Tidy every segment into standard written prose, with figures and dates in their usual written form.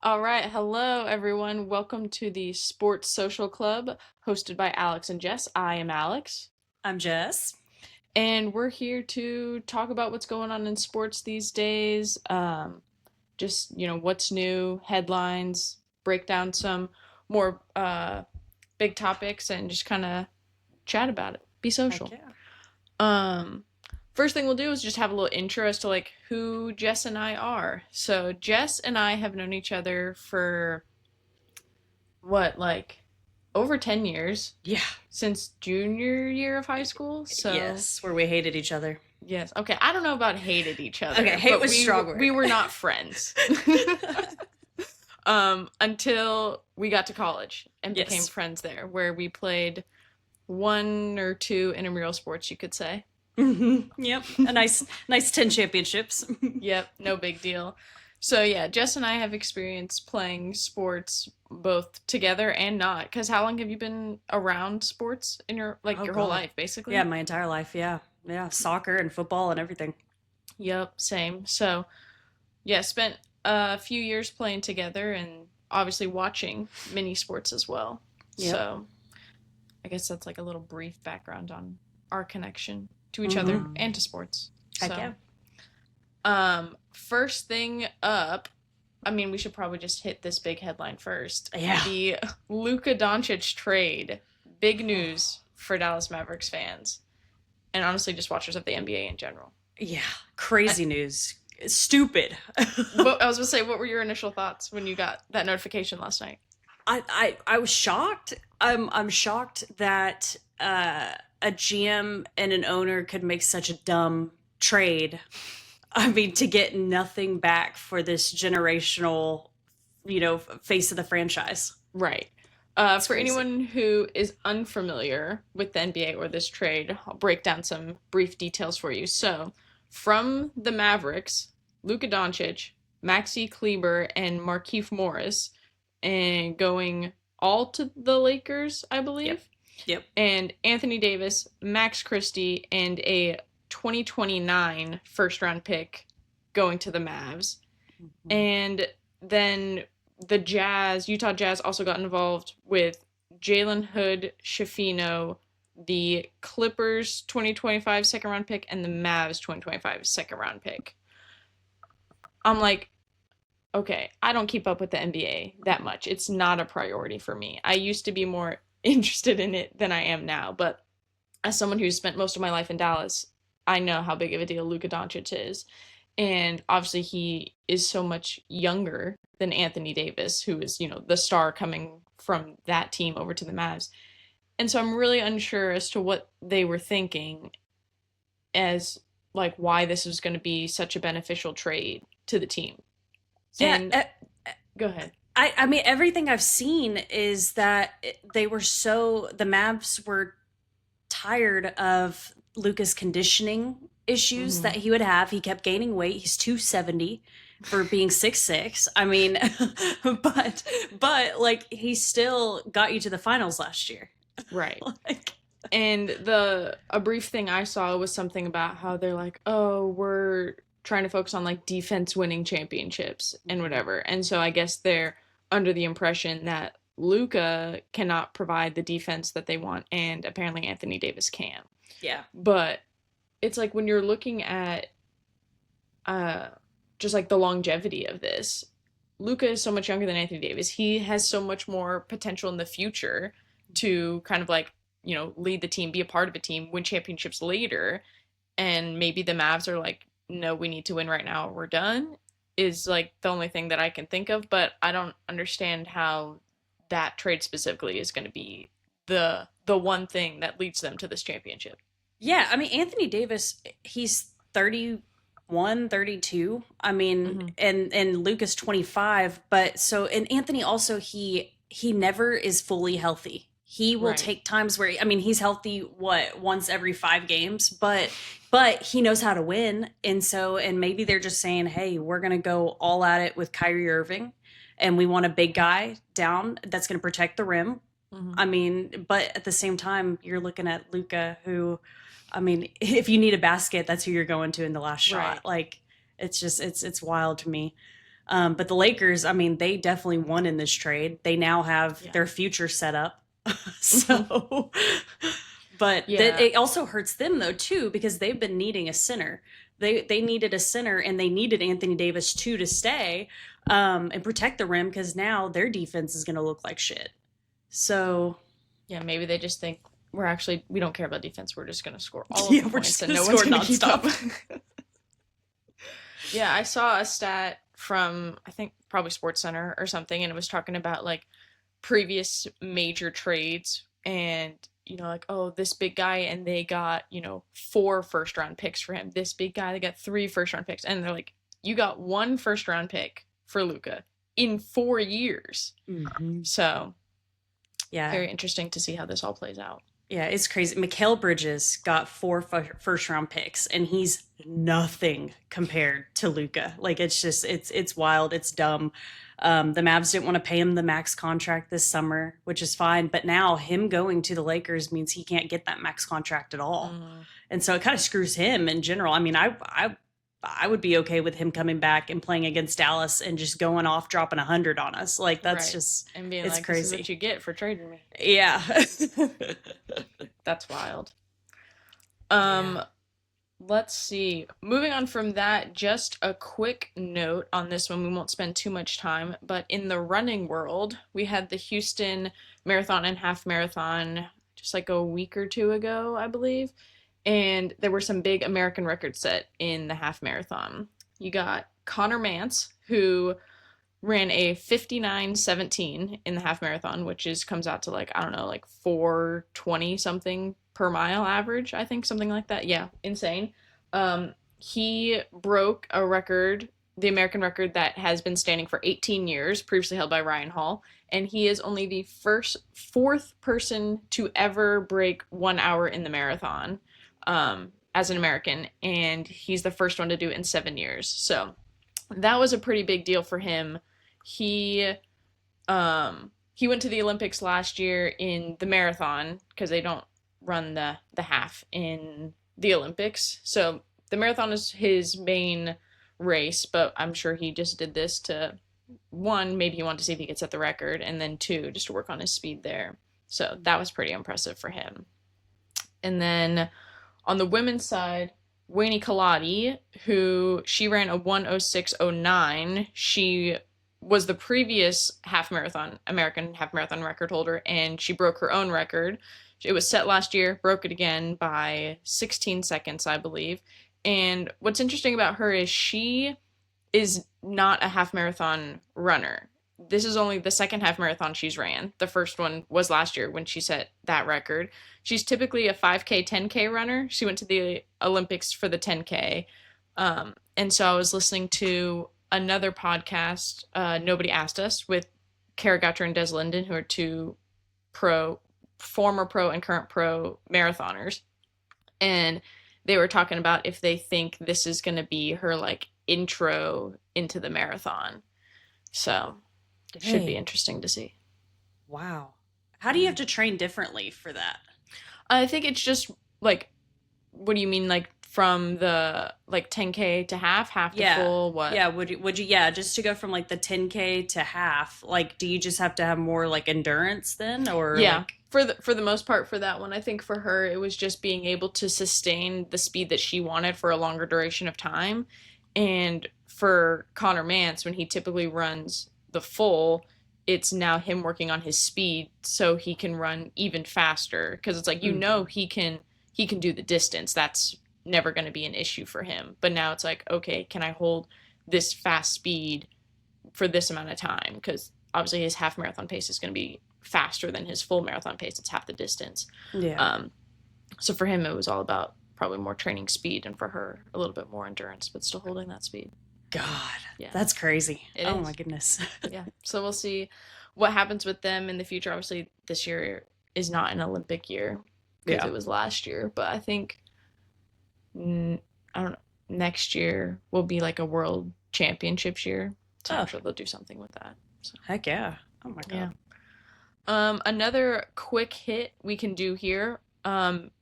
All right, hello everyone. Welcome to the Sports Social Club hosted by Alex and Jess. I am Alex, I'm Jess. and we're here to talk about what's going on in sports these days. What's new, headlines, break down some more big topics, and just kind of chat about it. Be Heck social. yeah. Um, First thing we'll do is just have a little intro as to like who Jess and I are. So Jess and I have known each other for over 10 years Yeah. since junior year of high school. So, Yes, where we hated each other. yes. Okay, I don't know about hated each Okay, other, hate but was strong we word. were not friends. Until we got to college and became Yes. friends there, where we played one or two intramural sports, you could say. Yep. A nice 10 championships. Yep, no big deal. So yeah, Jess and I have experience playing sports both together and not. Cause how long have you been around sports in Oh your whole God. life, Yeah, basically? my entire life. Yeah. Yeah. Soccer and football and everything. Yep, same. So yeah, spent a few years playing together and obviously watching mini sports as well. Yep. So I guess that's like a little brief background on our connection to each other Mm-hmm. and to sports. Heck yeah. So first thing up, I mean, we should probably just hit this big headline first. Yeah. The Luka Doncic trade. Big news for Dallas Mavericks fans and honestly just watchers of the NBA in general. Yeah. I, Crazy news. Stupid. what I was gonna say, what were your initial thoughts when you got that notification last night? I was shocked. I'm shocked that a GM and an owner could make such a dumb trade. I mean, to get nothing back for this generational, face of the franchise. Right. It's For crazy. anyone who is unfamiliar with the NBA or this trade, I'll break down some brief details for you. So, from the Mavericks, Luka Doncic, Maxi Kleber, and Markieff Morris, and going all to the Lakers, I Yep. believe, Yep. and Anthony Davis, Max Christie, and a 2029 first round pick going to the Mavs. Mhm. And then the Jazz, Utah Jazz also got involved with Jalen Hood, Shafino, the Clippers 2025 second round pick, and the Mavs 2025 second round pick. I'm like, okay, I don't keep up with the NBA that much. It's not a priority for me. I used to be more interested in it than I am now, but as someone who's spent most of my life in Dallas, I know how big of a deal Luka Doncic is. And obviously he is so much younger than Anthony Davis, who is, the star coming from that team over to the Mavs. And so I'm really unsure as to what they were thinking as like why this was going to be such a beneficial trade to the team. Yeah. And go ahead. I mean, everything I've seen is that the Mavs were tired of Luca's conditioning issues Mm-hmm. that he would have. He kept gaining weight. He's 270 for being 6'6". I mean, but like he still got you to the finals last year. Right. Like, And the a brief thing I saw was something about how they're like, "Oh, we're trying to focus on like defense winning championships and whatever." And so I guess they're under the impression that Luca cannot provide the defense that they want and apparently Anthony Davis can. yeah. But it's like when you're looking at uh just like the longevity of this, Luca is so much younger than Anthony Davis. He has so much more potential in the future to kind of like, lead the team, be a part of a team, win championships later. And maybe the Mavs are like, no, we need to win right now. We're done. Is like the only thing that I can think of. But I don't understand how that trade specifically is going to be the one thing that leads them to this championship. Yeah, I mean Anthony Davis, he's 31, 32. I mean, Mm-hmm. and Luca's 25, but so and Anthony also he never is fully healthy. He will Right. take times where I mean, he's healthy once every 5 games, but he knows how to win. And so and maybe they're just saying, "Hey, we're going to go all at it with Kyrie Irving and we want a big guy down that's going to protect the rim." Mm-hmm. I mean, but at the same time, you're looking at Luca, who, I mean, if you need a basket, that's who you're going to in the last shot. Right. Like, it's just it's wild to me. But the Lakers, I mean, they definitely won in this trade. They now have their future set up. So, but it also hurts them though too, because they've been needing a center. They needed a center, and they needed Anthony Davis too to stay and protect the rim, because now their defense is going to look like shit. So yeah, maybe they just think we don't care about defense. We're just going to score all of the points and no one's going to keep up. Yeah, I saw a stat from, I think, probably SportsCenter or something, and it was talking about like previous major trades, and like, oh, this big guy, and they got 4 first-round picks for him. This big guy, they got 3 first-round picks, and they're like, you got 1 first-round pick for Luka in 4 years. Mm-hmm. So yeah, very interesting to see how this all plays out. Yeah, it's crazy. Mikal Bridges got 4 first-round picks, and he's nothing compared to Luka. Like, it's just, it's wild. It's dumb. The Mavs didn't want to pay him the max contract this summer, which is fine. But now him going to the Lakers means he can't get that max contract at all. And so it kind of screws him in general. I mean, I would be okay with him coming back and playing against Dallas and just going off, dropping 100 on us. Like, that's just, and being it's like, crazy. This is what you get for trading me. Yeah. That's wild. Let's see. Moving on from that, just a quick note on this one. We won't spend too much time, but in the running world, we had the Houston Marathon and Half Marathon just like a week or 2 ago, I believe. And there were some big American records set in the half marathon. You got Connor Mance, who ran a 59:17 in the half marathon, which comes out to like 4:20 something per mile average, I think, something like that. Yeah, insane. He broke a record, the American record that has been standing for 18 years, previously held by Ryan Hall, and he is only the fourth person to ever break 1 hour in the marathon. As an American, and he's the first one to do it in 7 years. So that was a pretty big deal for him. He went to the Olympics last year in the marathon, because they don't run the half in the Olympics. So the marathon is his main race, but I'm sure he just did this to, 1, maybe he wanted to see if he could set the record, and then 2, just to work on his speed there. So that was pretty impressive for him. And then on the women's side, Wayne Kaladi, she ran a 1:06:09. She was the previous American half marathon record holder, and she broke her own record. It was set last year, broke it again by 16 seconds, I believe. And what's interesting about her is she is not a half marathon runner. This is only the second half marathon she's ran. The first one was last year when she set that record. She's typically a 5K, 10K runner. She went to the Olympics for the 10K. And so I was listening to another podcast, Nobody Asked Us, with Kara Goucher and Des Linden, who are 2 former pro and current pro marathoners. And they were talking about if they think this is going to be her like intro into the marathon. So it should be interesting to see. Wow. How do you have to train differently for that? I think it's just like, what do you mean, like from the like 10K to half to full? What? Yeah. Would you? Yeah. Just to go from like the 10K to half. Like, do you just have to have more like endurance then, or? Yeah. For the most part for that one, I think for her it was just being able to sustain the speed that she wanted for a longer duration of time. And for Connor Mance, when he typically runs the full, it's now him working on his speed so he can run even faster, because it's like, he can do the distance. That's never going to be an issue for him. But now it's like, okay, can I hold this fast speed for this amount of time? Because obviously his half marathon pace is going to be faster than his full marathon pace. It's half the distance. Yeah. So for him, it was all about probably more training speed, and for her a little bit more endurance, but still holding that speed. God, yeah, that's crazy. It is. My goodness. Yeah. So we'll see what happens with them in the future. Obviously, this year is not an Olympic year because it was last year, but I think, I don't know, next year will be like a world championships year. So I'm sure they'll do something with that. So. Heck yeah. Oh my God. Yeah. Another quick hit we can do here,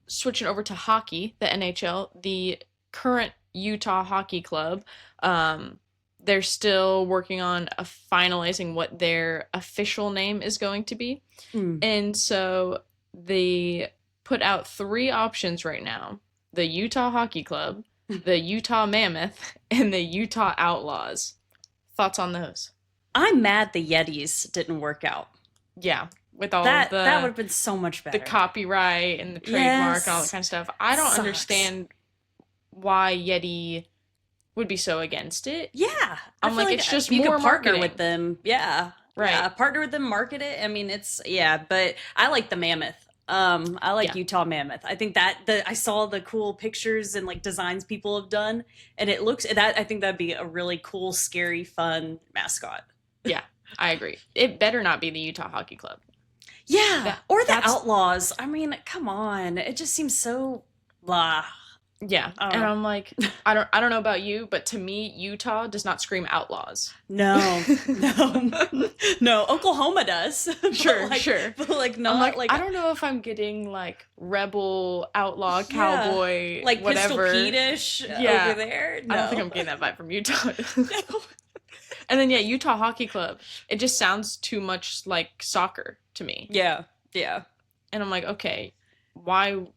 switching over to hockey, the NHL, the current Utah Hockey Club, they're still working on finalizing what their official name is going to be. Mm. And so they put out 3 options right now: the Utah Hockey Club, the Utah Mammoth, and the Utah Outlaws. Thoughts on those? I'm mad the Yetis didn't work out. Yeah, with all of That would the have been so much better. copyright and the trademark and all that Yes. kind of stuff. I don't Sucks. understand why Yeti would be so against it. Yeah, I I'm feel like, it's just you more could partner marketing. with them. Yeah, Right. Yeah, partner with them, market it. I mean, it's but I like the Mammoth. I like Yeah. Utah Mammoth. I think that I saw the cool pictures and like designs people have done, and it looks that I think that'd be a really cool, scary, fun mascot. Yeah, I agree. It better not be the Utah Hockey Club. Yeah, or the that's- Outlaws. I mean, come on, it just seems so blah. Yeah, and I'm like, I don't know about you, but to me, Utah does not scream Outlaws. No, no. Oklahoma does. Sure, but sure. But like not I'm like I don't know if I'm getting like rebel, outlaw, cowboy, like whatever. Pistol Pete-ish Yeah. over there. No. I don't think I'm getting that vibe from Utah. And then Utah Hockey Club. It just sounds too much like soccer to me. Yeah. And I'm like, okay, why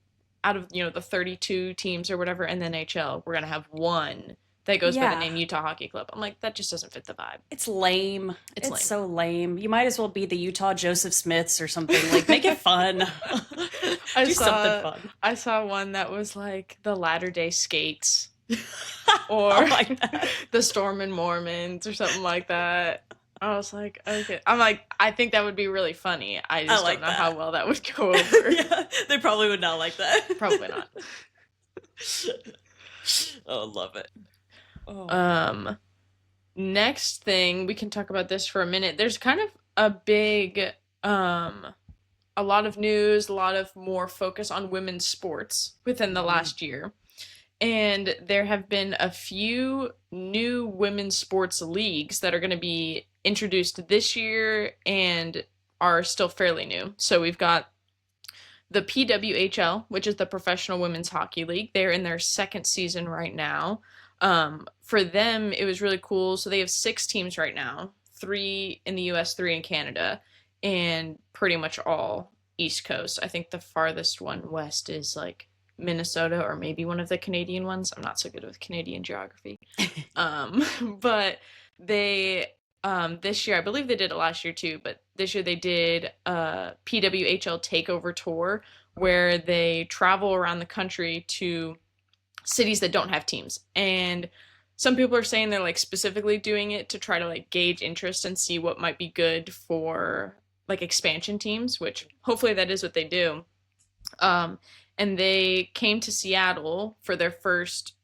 out of the 32 teams or whatever in the NHL, we're gonna have one that goes by Yeah. the name Utah Hockey Club? I'm like, that just doesn't fit the vibe. It's lame. It's lame. So lame. You might as well be the Utah Joseph Smiths or something. Like make it fun. Do something fun. I saw one that was like the Latter-day Skates or I like that. the Storm and Mormons or something like that. I was like, okay. I'm like, I think that would be really funny. I just like don't know that. how well that would go over. Yeah, they probably would not like that. Probably not. Oh, love it. Oh. Next thing, we can talk about this for a minute. There's kind of a big a lot of news, a lot of more focus on women's sports within the last year. And there have been a few new women's sports leagues that are going to be introduced this year and are still fairly new. So we've got the PWHL, which is the Professional Women's Hockey League. They're in their 2nd season right now. For them, it was really cool. So they have 6 teams right now, 3 in the US, 3 in Canada, and pretty much all East Coast. I think the farthest one west is like Minnesota or maybe one of the Canadian ones. I'm not so good with Canadian geography. But they this year, I believe they did it last year too, but this year they did a PWHL takeover tour where they travel around the country to cities that don't have teams. And some people are saying they're like specifically doing it to try to like gauge interest and see what might be good for like expansion teams, which hopefully that is what they do. And they came to Seattle for their first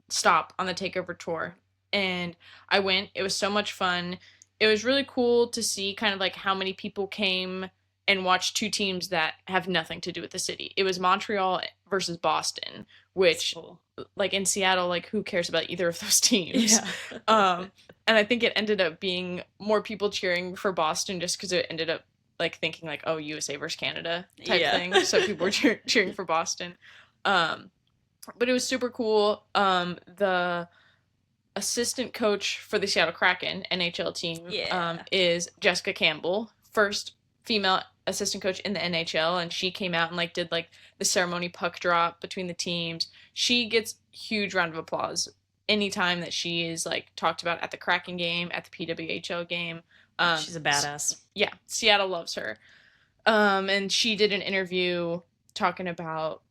stop on the takeover tour. And I went. It was so much fun. It was really cool to see kind of like how many people came and watched 2 teams that have nothing to do with the city. It was Montreal versus Boston, which Cool. like in Seattle, like who cares about either of those teams? And I think it ended up being more people cheering for Boston just because it ended up like thinking like, oh, USA versus Canada type thing. So people were cheering for Boston. But it was super cool. The assistant coach for the Seattle Kraken NHL team is Jessica Campbell, first female assistant coach in the NHL, and she came out and like did like the ceremony puck drop between the teams. She gets huge round of applause anytime that she is like talked about at the Kraken game, at the PWHL game. She's a badass. Yeah, Seattle loves her. And she did an interview talking about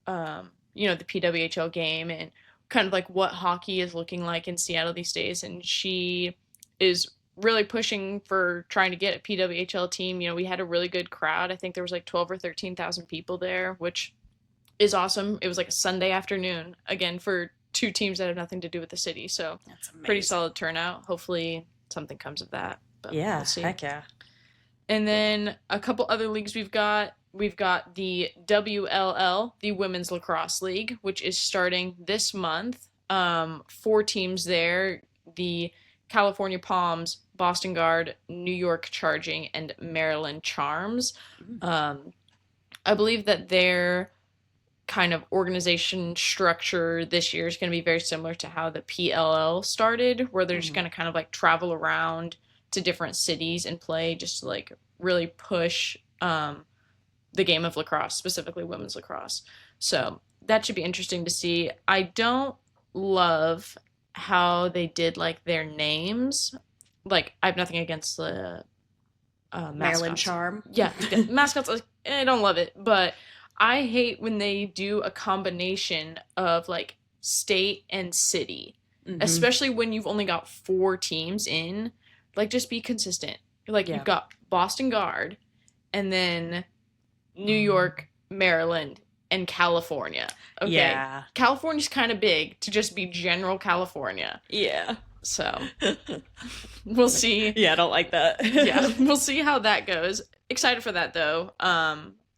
the PWHL game and kind of like what hockey is looking like in Seattle these days. And she is really pushing for trying to get a PWHL team. We had a really good crowd. I think there was like 12 or 13,000 people there, which is awesome. It was like a Sunday afternoon, again, for 2 teams that have nothing to do with the city. So That's amazing. pretty solid turnout. Hopefully something comes of that. But we'll see. Heck yeah. And then a couple other leagues we've got the WLL, the Women's Lacrosse League, which is starting this month. 4 teams there: the California Palms, Boston Guard, New York Charging, and Maryland Charms. I believe that their kind of organization structure this year is going to be very similar to how the PLL started, where they're just going to kind of like travel around to different cities and play, just to like really push the game of lacrosse, specifically women's lacrosse. So that should be interesting to see. I don't love how they did like their names. Like, I have nothing against the Maryland mascots. Charm. Yeah, the mascots, like, I don't love it, but I hate when they do a combination of like state and city, especially when you've only got 4 teams in. Like, just be consistent. Like, you've got Boston Guard, and then New York, Maryland, and California. Okay. Yeah. California's kind of big to just be general California. Yeah. So we'll see. Yeah, I don't like that. Yeah, we'll see how that goes. Excited for that though.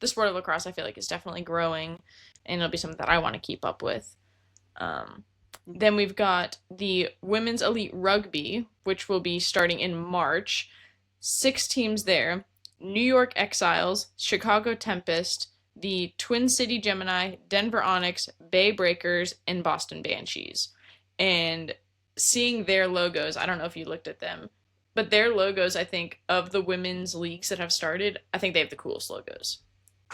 The sport of lacrosse, I feel like, is definitely growing, and it'll be something that I want to keep up with. Then we've got the Women's Elite Rugby, which will be starting in March. 6 teams there. New York Exiles, Chicago Tempest, the Twin City Gemini, Denver Onyx, Bay Breakers, and Boston Banshees. And seeing their logos, I don't know if you looked at them, but their logos, I think, of the women's leagues that have started, I think they have the coolest logos.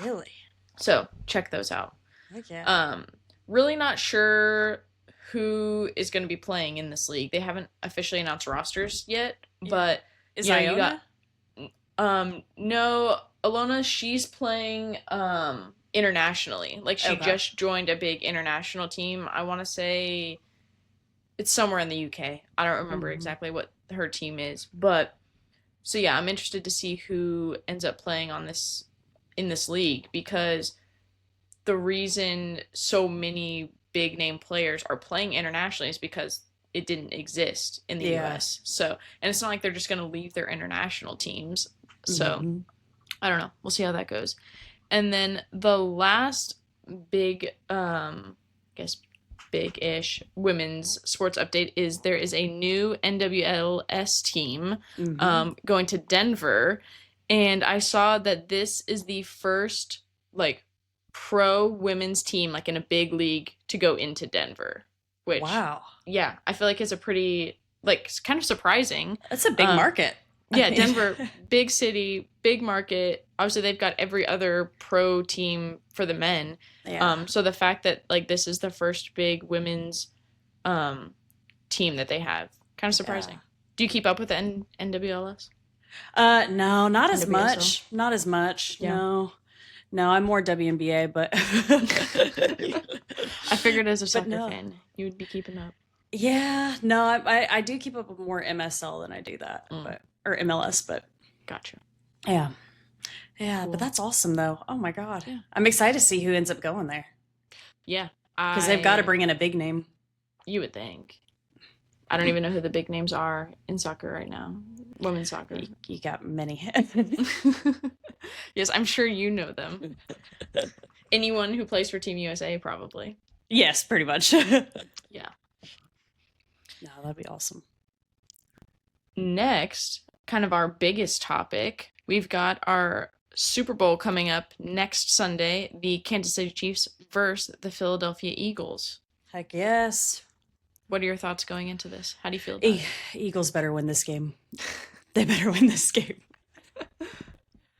Really? So check those out. Okay. Really not sure who is going to be playing in this league. They haven't officially announced rosters yet, but Is you know, Iona? No, Alona, she's playing internationally. Like, she just joined a big international team. I want to say it's somewhere in the UK. I don't remember exactly what her team is, but so yeah, I'm interested to see who ends up playing in this league, because the reason so many big name players are playing internationally is because it didn't exist in the US. So, and it's not like they're just going to leave their international teams. So, I don't know. We'll see how that goes. And then the last big, big-ish women's sports update is there is a new NWLS team going to Denver. And I saw that this is the first, like, pro women's team, like, in a big league to go into Denver. Which, wow. Yeah, I feel like it's a pretty, like, it's kind of surprising. That's a big market. Yeah, Denver, big city, big market. Obviously, they've got every other pro team for the men. Yeah. So the fact that, like, this is the first big women's team that they have, kind of surprising. Yeah. Do you keep up with the NWLS? No, not as NWSL? much. Not as much. Yeah. No, I'm more WNBA, but I figured as a soccer no. fan, you would be keeping up. Yeah, no, I do keep up with more MSL than I do that, or MLS, but Gotcha. yeah, Cool. but that's awesome though. Oh my god, Yeah. I'm excited to see who ends up going there Yeah. because they've got to bring in a big name. You would think. I don't even know who the big names are in soccer right now. Women's soccer. You got many. Yes, I'm sure you know them. Anyone who plays for Team USA, probably. Yes, pretty much. Yeah. No, that'd be awesome. Next, kind of our biggest topic, we've got our Super Bowl coming up next Sunday, the Kansas City Chiefs versus the Philadelphia Eagles. Heck yes. What are your thoughts going into this? How do you feel about it? Eagles better win this game. They better win this game.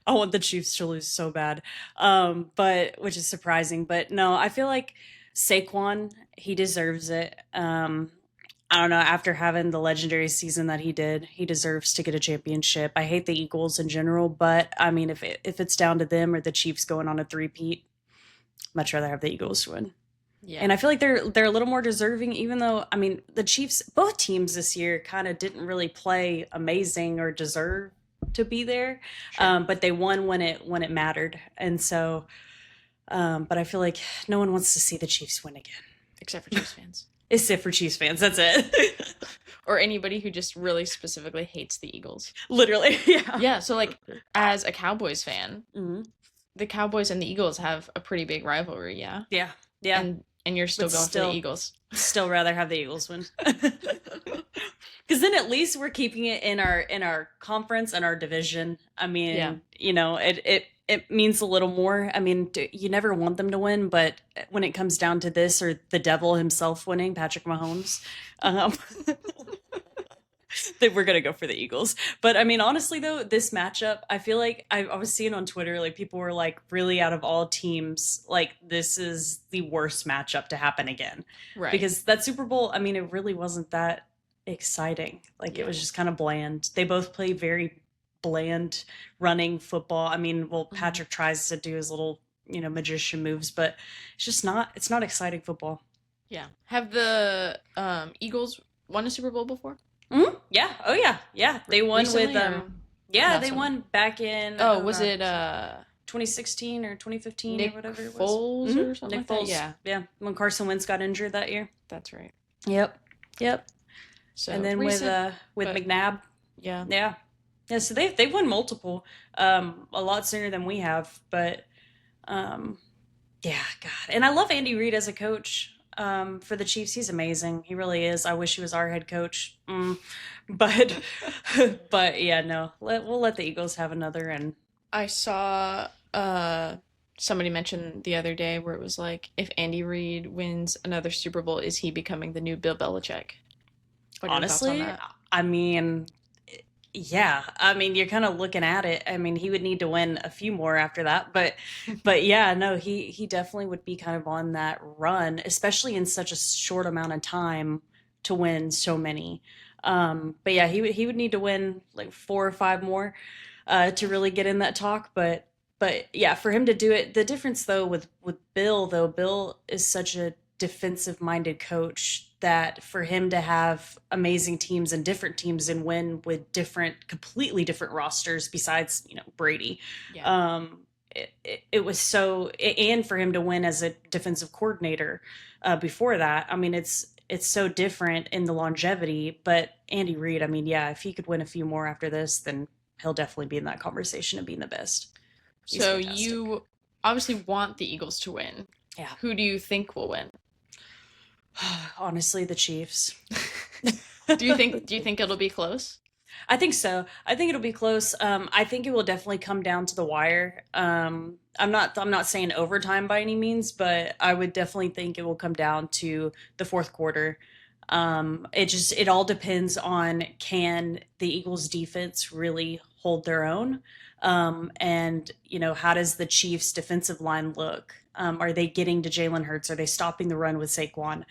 I want the Chiefs to lose so bad, but which is surprising. But no, I feel like Saquon, he deserves it. I don't know. After having the legendary season that he did, he deserves to get a championship. I hate the Eagles in general, but I mean, if it's down to them or the Chiefs going on a three-peat, much rather have the Eagles win. Yeah. And I feel like they're a little more deserving, even though, I mean, the Chiefs, both teams this year kind of didn't really play amazing or deserve to be there. Sure. But they won when it mattered. And so, but I feel like no one wants to see the Chiefs win again. Except for Chiefs fans. Except for Chiefs fans. That's it. Or anybody who just really specifically hates the Eagles. Literally. Yeah. Yeah, so like, as a Cowboys fan, Mm-hmm. the Cowboys and the Eagles have a pretty big rivalry, yeah? Yeah. Yeah. And you're still But going for still- the Eagles. Still rather have the Eagles win. Because then at least we're keeping it in our conference and our division. I mean, Yeah. you know, it it means a little more. I mean, you never want them to win, but when it comes down to this or the devil himself winning, Patrick Mahomes, um, that we're gonna go for the Eagles. But I mean, honestly though, this matchup, I feel like I was seeing on Twitter, like people were like, really out of all teams, like this is the worst matchup to happen again. Right. Because that Super Bowl, I mean, it really wasn't that exciting. Like it was just kind of bland. They both play very bland running football. I mean, well, Patrick tries to do his little, magician moves, but it's not exciting football. Yeah. Have the Eagles won a Super Bowl before? Mm-hmm. Yeah. Oh yeah. Yeah. They won Recently, with yeah, they won back in was it 2016 or 2015 Nick or whatever it was. Foles or something Nick like Foles. that? Yeah. Yeah. When Carson Wentz got injured that year. That's right. Yep. So And then recent, with but- McNabb. yeah. Yeah. Yeah, so they've won multiple, a lot sooner than we have, but yeah, God. And I love Andy Reid as a coach. For the Chiefs, he's amazing. He really is. I wish he was our head coach. But but yeah, no. We'll let the Eagles have another. And I saw somebody mention the other day where it was like, if Andy Reid wins another Super Bowl, is he becoming the new Bill Belichick? What are your thoughts on honestly, that? I mean, yeah. I mean, you're kind of looking at it. I mean, he would need to win a few more after that, but yeah, no, he definitely would be kind of on that run, especially in such a short amount of time to win so many. But yeah, he would need to win like 4 or 5 more to really get in that talk. But yeah, for him to do it, the difference though with Bill is such a defensive minded coach that for him to have amazing teams and different teams and win with completely different rosters besides Brady, Yeah. it was so, and for him to win as a defensive coordinator before that, I mean it's so different in the longevity. But Andy Reid, I mean, yeah, if he could win a few more after this, then he'll definitely be in that conversation of being the best. He's So fantastic. you obviously want the Eagles to win. Yeah. Who do you think will win? Honestly, the Chiefs. Do you think it'll be close? I think so. I think it'll be close. I think it will definitely come down to the wire. I'm not saying overtime by any means, but I would definitely think it will come down to the fourth quarter. It all depends on, can the Eagles defense really hold their own? And how does the Chiefs defensive line look? Are they getting to Jalen Hurts? Are they stopping the run with Saquon?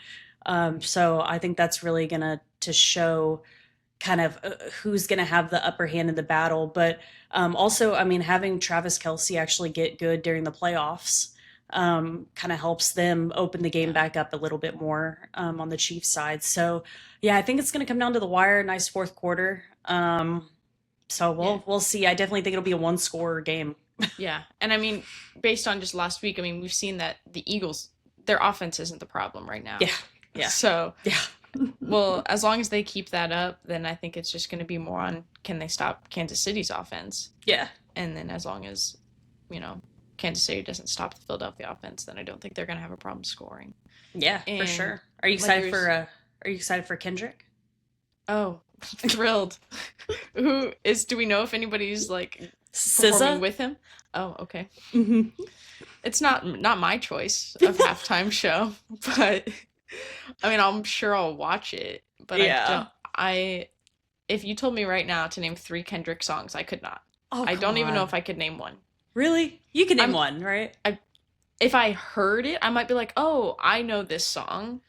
So I think that's really gonna to show kind of who's going to have the upper hand in the battle. But also, I mean, having Travis Kelce actually get good during the playoffs kind of helps them open the game back up a little bit more on the Chiefs side. So, yeah, I think it's going to come down to the wire. Nice fourth quarter. So we'll see. I definitely think it'll be a 1-score game. Yeah. And I mean, based on just last week, I mean, we've seen that the Eagles, their offense isn't the problem right now. Yeah. So, Yeah. well, as long as they keep that up, then I think it's just going to be more on, can they stop Kansas City's offense? Yeah. And then as long as, Kansas City doesn't stop the Philadelphia offense, then I don't think they're going to have a problem scoring. Yeah, for And, sure. Are you excited for Kendrick? Oh, thrilled. Do we know if anybody's like SZA performing with him? Oh, okay. Mhm. It's not my choice of halftime show, but I mean, I'm sure I'll watch it, but Yeah. if you told me right now to name 3 Kendrick songs, I could not. Oh, I don't even know come if I could name one. Really? You can name I'm- one, right? If I heard it, I might be like, "Oh, I know this song,"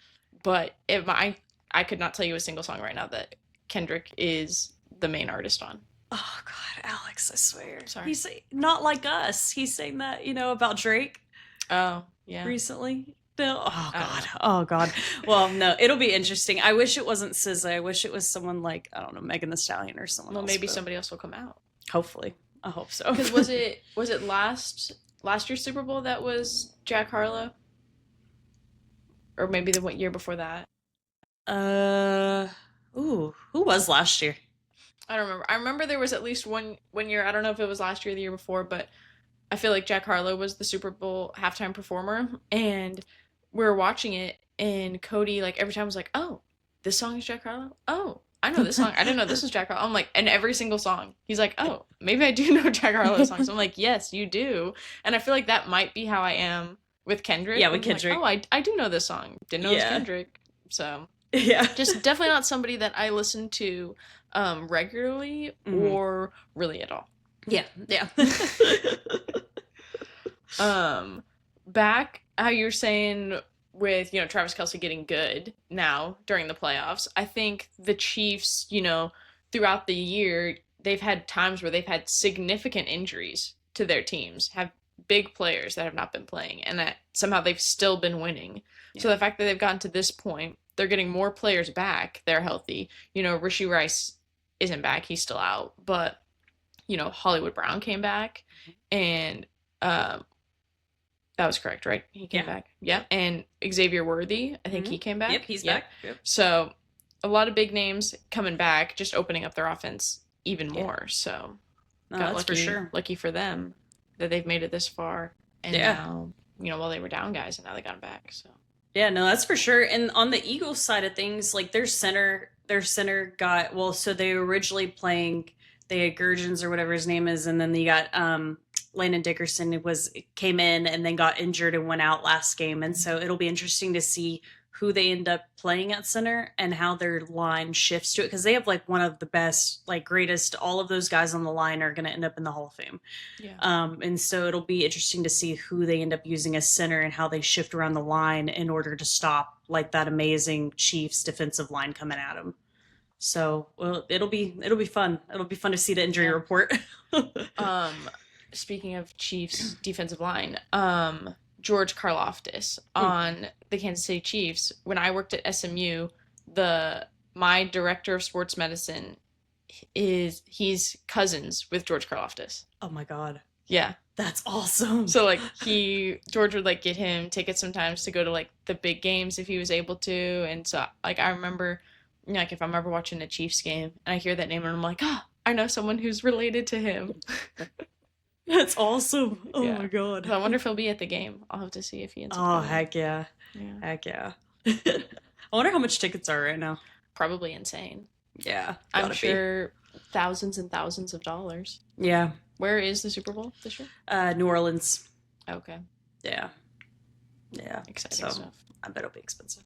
but if I could not tell you a single song right now that Kendrick is the main artist on. Oh God, Alex, I swear. Sorry. He's not like us. He's saying that, about Drake Oh, yeah. recently. No. Oh God. Oh God. Well, no, it'll be interesting. I wish it wasn't SZA. I wish it was someone like, I don't know, Megan Thee Stallion or someone Well, else. maybe but somebody else will come out. Hopefully. I hope so. Because was it last year's Super Bowl that was Jack Harlow? Or maybe the year before that? Who was last year? I don't remember. I remember there was at least one year. I don't know if it was last year or the year before, but I feel like Jack Harlow was the Super Bowl halftime performer, and we were watching it, and Cody, like, every time was like, "Oh, this song is Jack Harlow. Oh, I know this song. I didn't know this was Jack Harlow. I'm like, and every single song, he's like, oh, maybe I do know Jack Harlow songs. I'm like, yes, you do. And I feel like that might be how I am with Kendrick. Yeah, with I'm Kendrick. Like, oh, I do know this song. Didn't know it was Yeah. Kendrick. So Yeah. just definitely not somebody that I listen to regularly Mhm. or really at all. Yeah. Yeah. Back how you're saying with, Travis Kelce getting good now during the playoffs, I think the Chiefs, throughout the year, they've had times where they've had significant injuries to their teams, have big players that have not been playing, and that somehow they've still been winning. Yeah. So the fact that they've gotten to this point, they're getting more players back, they're healthy. Rishi Rice isn't back, he's still out, but, Hollywood Brown came back, and that was correct, right? He came back. Yeah. And Xavier Worthy, I think he came back. Yep, he's back. Yep. So a lot of big names coming back, just opening up their offense even more. So No, got that's lucky, for sure. lucky for them that they've made it this far. And now, while they were down guys, and now they got them back. So Yeah, no, that's for sure. And on the Eagles side of things, like their center got, well, so they were originally playing, they had Gurgens or whatever his name is, and then you got Landon Dickerson came in and then got injured and went out last game. And so it'll be interesting to see who they end up playing at center and how their line shifts to it, because they have like one of the best, like greatest, all of those guys on the line are going to end up in the Hall of Fame. yeah. And so it'll be interesting to see who they end up using as center and how they shift around the line in order to stop like that amazing Chiefs defensive line coming at them. So, well, it'll be fun. It'll be fun to see the injury report. Speaking of Chiefs defensive line, George Karlaftis on the Kansas City Chiefs. When I worked at SMU, my director of sports medicine he's cousins with George Karlaftis. Oh my God. Yeah. That's awesome. So like George would like get him tickets sometimes to go to like the big games if he was able to. And so like I remember, like if I'm ever watching a Chiefs game and I hear that name and I'm like, I know someone who's related to him. That's awesome. Oh Yeah. my God. So I wonder if he'll be at the game. I'll have to see if he ends up Oh, going. heck yeah. Yeah. Heck yeah. I wonder how much tickets are right now. Probably insane. Yeah. I'm gotta be. sure thousands and thousands of dollars. Yeah. Where is the Super Bowl this year? New Orleans. Okay. Yeah. Yeah. Exciting So, stuff. I bet it'll be expensive.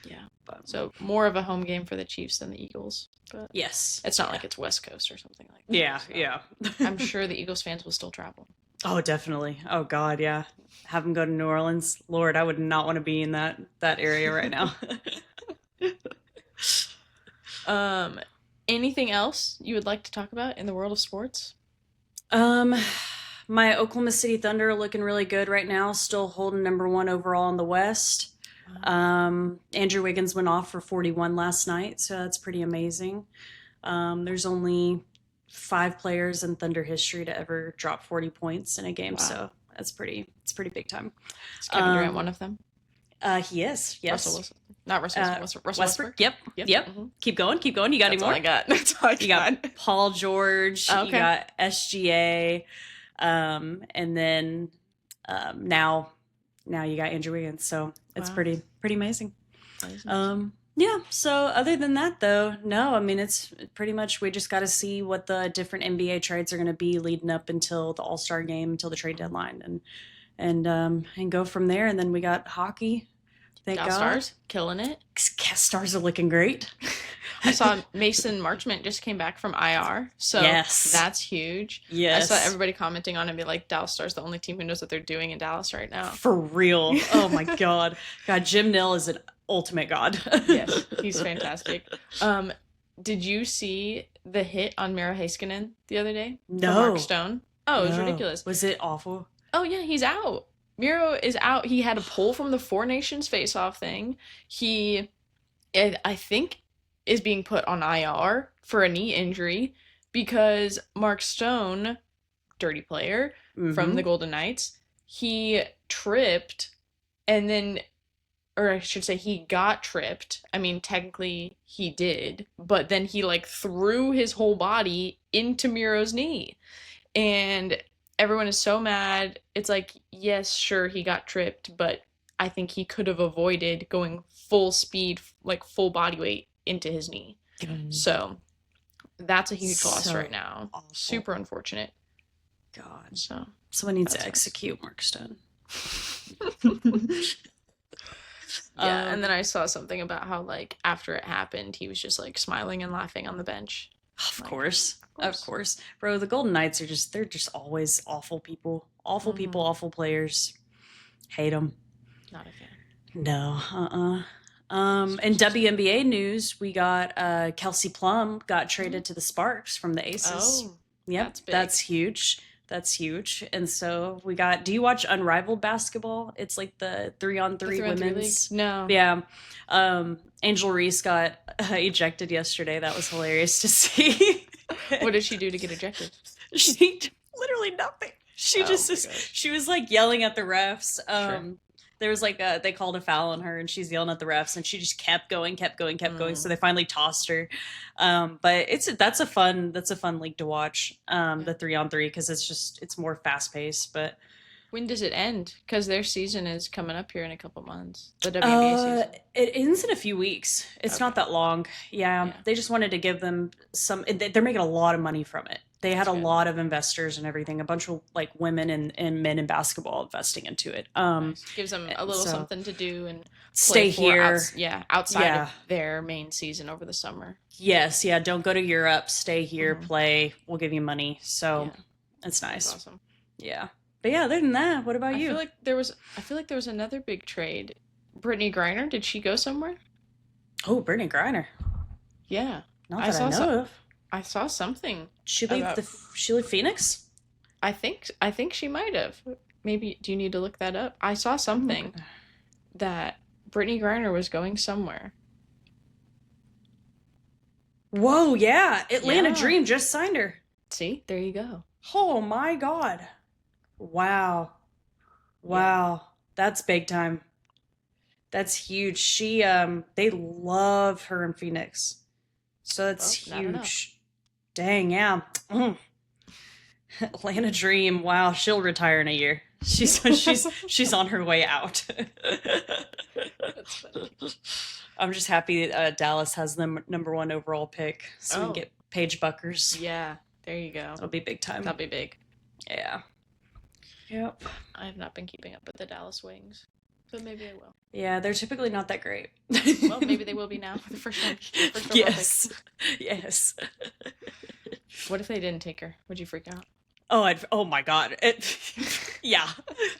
Yeah. But So more of a home game for the Chiefs than the Eagles. But yes. it's not like it's West Coast or something like that. Yeah, So yeah. I'm sure the Eagles fans will still travel. Oh, definitely. Oh God, yeah. Have them go to New Orleans. Lord, I would not want to be in that area right now. Anything else you would like to talk about in the world of sports? My Oklahoma City Thunder are looking really good right now, still holding number 1 overall in the West. Andrew Wiggins went off for 41 last night, so that's pretty amazing. There's only 5 players in Thunder history to ever drop 40 points in a game, Wow. so it's pretty big time. Is Kevin Durant one of them? He is, yes. Russell Wilson. Not Russell Wilson. Russell Westbrook. Westbrook? Yep. Mhm. Keep going. You got That's any all more? I got. That's all I You got. got Paul George. Okay. You got SGA, and then now you got Andrew Wiggins. So it's Wow. pretty amazing. Amazing. Yeah. So other than that, though, no. I mean, it's pretty much we just got to see what the different NBA trades are going to be leading up until the All-Star game, until the trade deadline, and go from there. And then we got hockey. Thank Dallas God. Stars killing it. Stars are looking great. I saw Mason Marchment just came back from IR, so Yes. that's huge. Yes. I saw everybody commenting on it and be like, Dallas Stars the only team who knows what they're doing in Dallas right now. For real. Oh my God. God, Jim Nill is an ultimate god. Yes, he's fantastic. Did you see the hit on Miro Heiskanen the other day? From No. Mark Stone? Oh, it was No. ridiculous. Was it awful? Oh yeah, he's out. Miro is out. He had a pull from the Four Nations face-off thing. He, I think, is being put on IR for a knee injury because Mark Stone, dirty player from the Golden Knights, he tripped and then, or I should say he got tripped. I mean, technically he did, but then he like threw his whole body into Miro's knee. And everyone is so mad. It's like, yes, sure, he got tripped, but I think he could have avoided going full speed, like full body weight into his knee. So that's a huge loss So right now. awful. Super unfortunate. God. So Someone needs to That's execute Mark Stone. yeah, and then I saw something about how like after it happened, he was just like smiling and laughing on the bench. Of Like, course. of Of course. course. Bro, the Golden Knights they're just always awful people. Awful people, awful players. Hate them. Not a fan. No, in WNBA news, we got Kelsey Plum got traded to the Sparks from the Aces. Oh, Yep, that's big. that's huge. That's huge. And so we got. Do you watch Unrivaled basketball? It's like the 3-on-3 The 3-on-3 women's. league? No. Yeah. Angel Reese got ejected yesterday. That was hilarious to see. What did she do to get ejected? She literally nothing. She Oh just my gosh. she was like yelling at the refs. Sure. There was like they called a foul on her and she's yelling at the refs and she just kept going. So they finally tossed her. But that's a fun league to watch. The 3-on-3 because it's more fast paced. But When does it end? Because their season is coming up here in a couple months. The WNBA season. it ends in a few weeks. It's not that long. Yeah, they just wanted to give them some. They're making a lot of money from it. They had a lot of investors and everything. A bunch of like women and men in basketball investing into it. Nice. Gives them a little so- something to do and Stay play for here. outside of their main season over the summer. Yes, yeah. Don't go to Europe. Stay here. Mhm. Play. We'll give you money. So it's nice. That's awesome. Yeah. But yeah, other than that, what about I you? feel like there was another big trade. Brittany Griner, did she go somewhere? Oh, Brittany Griner. Yeah. Not I that I, saw know of. I saw something. She leave about- she leave Phoenix? I think she might have. Maybe do you need to look that up? I saw something that Brittany Griner was going somewhere. Whoa, yeah. Atlanta Yeah. Dream just signed her. See? There you go. Oh my God. Wow. Wow. That's big time. That's huge. She they love her in Phoenix. So that's Well, I don't know. huge. Dang, yeah. Atlanta Dream. Wow, she'll retire in a year. She's on her way out. That's funny. I'm just happy Dallas has the number 1 overall pick, so we Oh. can get Paige Buckers. Yeah, there you go. That'll be big time. That'll be big. Yeah. Yep. I have not been keeping up with the Dallas Wings, but maybe I will. Yeah, they're typically not that great. Well, maybe they will be now for the first time. First overall Yes. Yes. pick. What if they didn't take her? Would you freak out? Oh my God. Yeah.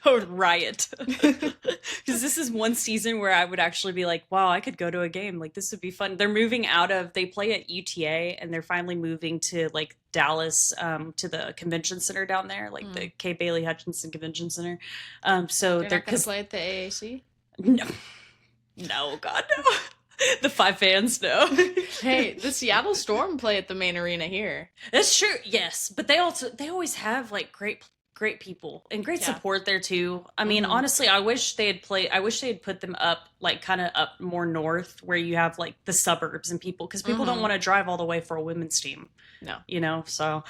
I would riot. Because this is one season where I would actually be like, wow, I could go to a game. Like, this would be fun. They're moving they play at UTA and they're finally moving to like Dallas, to the convention center down there, like the Kay Bailey Hutchinson Convention Center. So They're not going to play at the AAC? No, God, no. The 5 fans, no. Hey, the Seattle Storm play at the main arena here. That's true. Yes, but they always have like great people and great Yeah. support there too. I mean, Mhm. honestly, I wish they had put them up like kind of up more north where you have like the suburbs and people because people don't Mhm. want to drive all the way for a women's team. No. You know, so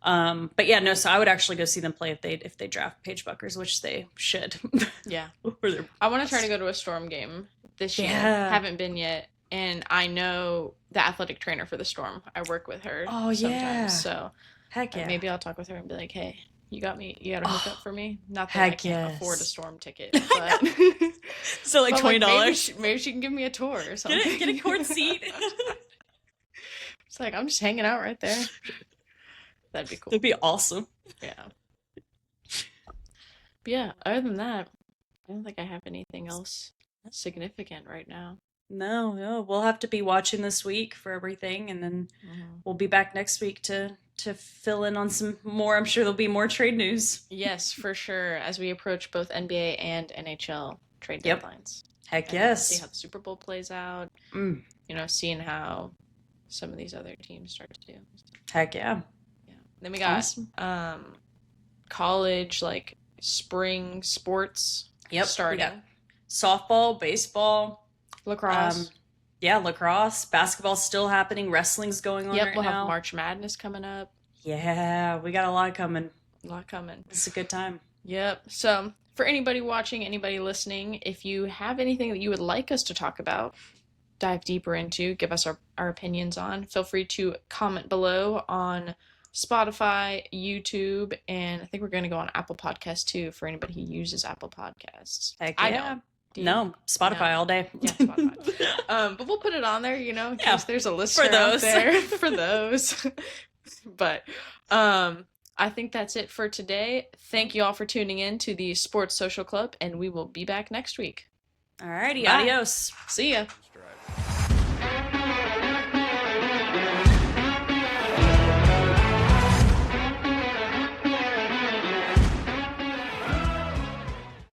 but yeah, no, so I would actually go see them play if they draft Paige Buckers, which they should. Yeah. Or they're- I want to try to go to a Storm game this year. Yeah. Haven't been yet. And I know the athletic trainer for the Storm. I work with her Oh, sometimes. yeah. So Heck yeah. maybe I'll talk with her and be like, hey, you got a hook up for me? Not that heck I can't yes. afford a Storm ticket, but So like but, $20. maybe she can give me a tour or something. Get a court seat. It's like I'm just hanging out right there. That'd be cool. That'd be awesome. Yeah. But yeah, other than that, I don't think I have anything else significant right now. No, we'll have to be watching this week for everything, and then we'll be back next week to fill in on some more. I'm sure there'll be more trade news. Yes, for sure. As we approach both NBA and NHL trade Yep. deadlines. Heck And yes. see how the Super Bowl plays out. Mm, You know, seeing how some of these other teams start to do. heck yeah. Yeah. Then we got Awesome. college like spring sports Yep. starting. We got softball, baseball, Lacrosse. yeah, lacrosse, basketball's still happening. Wrestling's going on Yep, right we'll now. have March Madness coming up. Yeah, we got a lot coming. A lot coming. It's a good time. Yep. So, for anybody watching, anybody listening, if you have anything that you would like us to talk about, dive deeper into, give us our opinions on, feel free to comment below on Spotify, YouTube, and I think we're going to go on Apple Podcasts too for anybody who uses Apple Podcasts. Heck I yeah. don't. No, Spotify all day. Yeah, Spotify. But we'll put it on there, in Yeah, case there's a listener for those. out there for those. But I think that's it for today. Thank you all for tuning in to the Sports Social Club, and we will be back next week. Alrighty, Bye. adios. See ya.